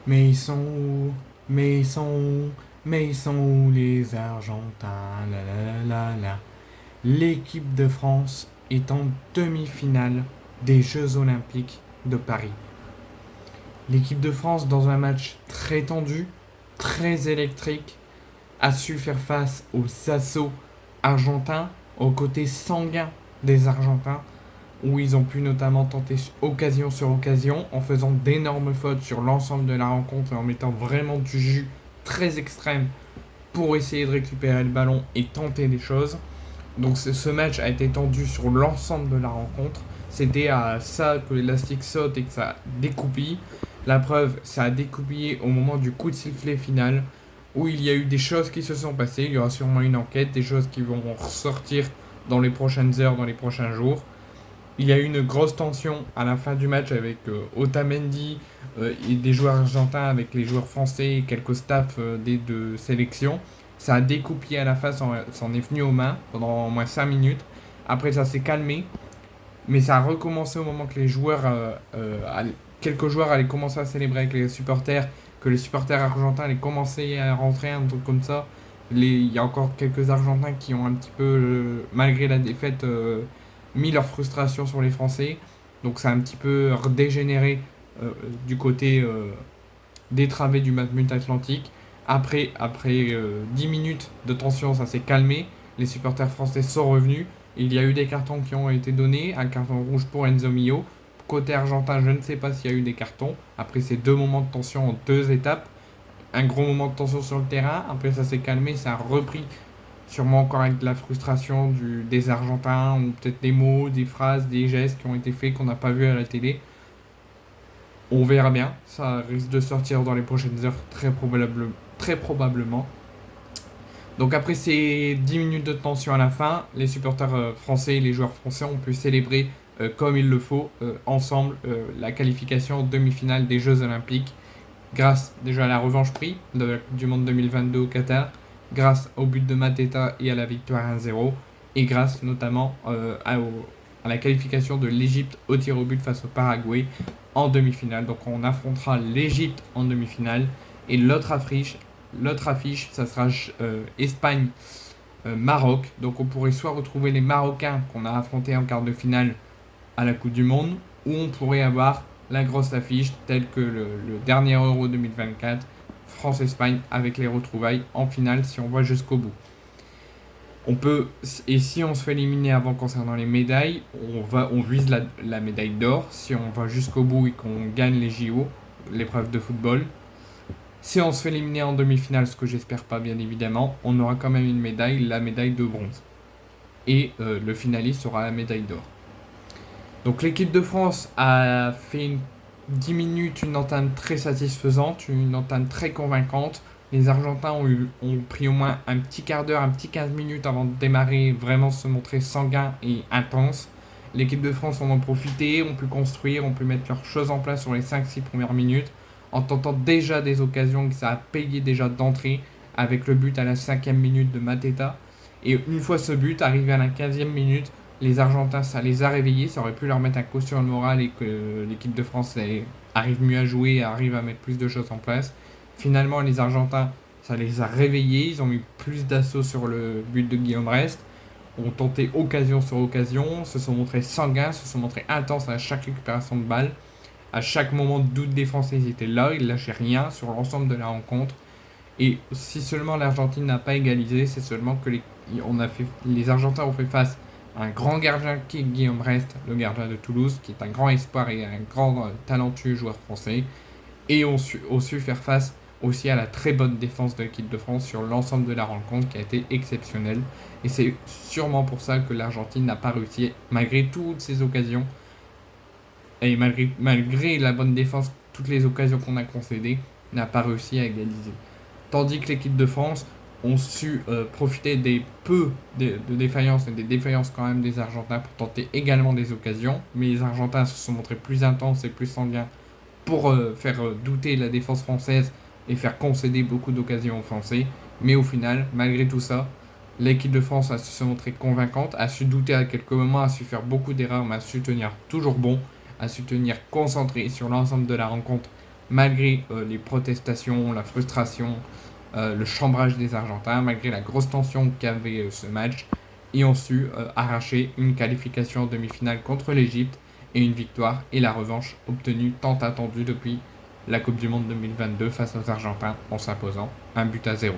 Mais ils sont où? Mais ils sont où? Mais ils sont où les Argentins? La la la la. L'équipe de France est en demi-finale des Jeux Olympiques de Paris. L'équipe de France, dans un match très tendu, très électrique, a su faire face aux assauts argentins, aux côtés sanguins des Argentins, où ils ont pu notamment tenter occasion sur occasion en faisant d'énormes fautes sur l'ensemble de la rencontre et en mettant vraiment du jus très extrême pour essayer de récupérer le ballon et tenter des choses. Donc ce match a été tendu sur l'ensemble de la rencontre. C'était à ça que l'élastique saute et que ça découpille. La preuve, ça a découpillé au moment du coup de sifflet final, où il y a eu des choses qui se sont passées. Il y aura sûrement une enquête, des choses qui vont ressortir dans les prochaines heures, dans les prochains jours. Il y a eu une grosse tension à la fin du match avec Otamendi et des joueurs argentins avec les joueurs français et quelques staffs des deux sélections. Ça a découpillé à la fin, ça en est venu aux mains pendant au moins 5 minutes. Après, ça s'est calmé, mais ça a recommencé au moment que les joueurs, quelques joueurs allaient commencer à célébrer avec les supporters, que les supporters argentins allaient commencer à rentrer, un truc comme ça. Il y a encore quelques Argentins qui ont un petit peu, malgré la défaite, mis leur frustration sur les Français. Donc ça a un petit peu dégénéré du côté détravé du Matmut Atlantique. Après 10 minutes de tension, ça s'est calmé. Les supporters français sont revenus. Il y a eu des cartons qui ont été donnés. Un carton rouge pour Enzo Mio. Côté argentin, je ne sais pas s'il y a eu des cartons. Après ces deux moments de tension en deux étapes. Un gros moment de tension sur le terrain. Après ça s'est calmé, ça a repris sûrement encore avec de la frustration des Argentins, ou peut-être des mots, des phrases, des gestes qui ont été faits qu'on n'a pas vu à la télé. On verra bien, ça risque de sortir dans les prochaines heures très probablement. Donc après ces 10 minutes de tension à la fin, les supporters français et les joueurs français ont pu célébrer comme il le faut, ensemble, la qualification en demi-finale des Jeux Olympiques, grâce déjà à la revanche prise du Monde 2022 au Qatar, grâce au but de Mateta et à la victoire 1-0, et grâce notamment à la qualification de l'Égypte au tir au but face au Paraguay en demi-finale. Donc on affrontera l'Égypte en demi-finale, et l'autre affiche ça sera Espagne-Maroc. Donc on pourrait soit retrouver les Marocains qu'on a affrontés en quart de finale à la Coupe du Monde, ou on pourrait avoir la grosse affiche telle que le dernier Euro 2024, France-Espagne, avec les retrouvailles en finale si on va jusqu'au bout. On peut, et si on se fait éliminer avant concernant les médailles, on vise la médaille d'or si on va jusqu'au bout et qu'on gagne les JO, l'épreuve de football. Si on se fait éliminer en demi-finale, ce que j'espère pas bien évidemment, on aura quand même une médaille, la médaille de bronze. Et le finaliste aura la médaille d'or. Donc l'équipe de France a fait 10 minutes, une entame très satisfaisante, une entame très convaincante. Les Argentins ont pris au moins un petit quart d'heure, un petit 15 minutes avant de démarrer, vraiment se montrer sanguin et intense. L'équipe de France en a profité, ont pu construire, ont pu mettre leurs choses en place sur les 5-6 premières minutes, en tentant déjà des occasions que ça a payé déjà d'entrée, avec le but à la 5e minute de Mateta. Et une fois ce but, arrivé à la 15e minute, les Argentins, ça les a réveillés, ça aurait pu leur mettre un coup sur le moral et que l'équipe de France arrive mieux à jouer et arrive à mettre plus de choses en place. Finalement, les Argentins, ça les a réveillés, ils ont mis plus d'assaut sur le but de Guillaume Rest, ont tenté occasion sur occasion, se sont montrés sanguins, se sont montrés intenses à chaque récupération de balle. À chaque moment de doute des Français, ils étaient là, ils lâchaient rien sur l'ensemble de la rencontre. Et si seulement l'Argentine n'a pas égalisé, c'est seulement que les Argentins ont fait face à un grand gardien qui est Guillaume Rest, le gardien de Toulouse, qui est un grand espoir et un grand talentueux joueur français, et ont su faire face aussi à la très bonne défense de l'équipe de France sur l'ensemble de la rencontre qui a été exceptionnelle. Et c'est sûrement pour ça que l'Argentine n'a pas réussi, malgré toutes ces occasions, et malgré la bonne défense, toutes les occasions qu'on a concédées, n'a pas réussi à égaliser. Tandis que l'équipe de France ont su profiter des peu de défaillances et des défaillances quand même des Argentins pour tenter également des occasions. Mais les Argentins se sont montrés plus intenses et plus sanguins pour faire douter la défense française et faire concéder beaucoup d'occasions aux Français. Mais au final, malgré tout ça, l'équipe de France a su se montrer convaincante, a su douter à quelques moments, a su faire beaucoup d'erreurs, mais a su tenir toujours bon, a su tenir concentré sur l'ensemble de la rencontre malgré les protestations, la frustration, le chambrage des Argentins, malgré la grosse tension qu'avait ce match, ils ont su arracher une qualification en demi-finale contre l'Égypte et une victoire et la revanche obtenue tant attendue depuis la Coupe du Monde 2022 face aux Argentins en s'imposant 1-0.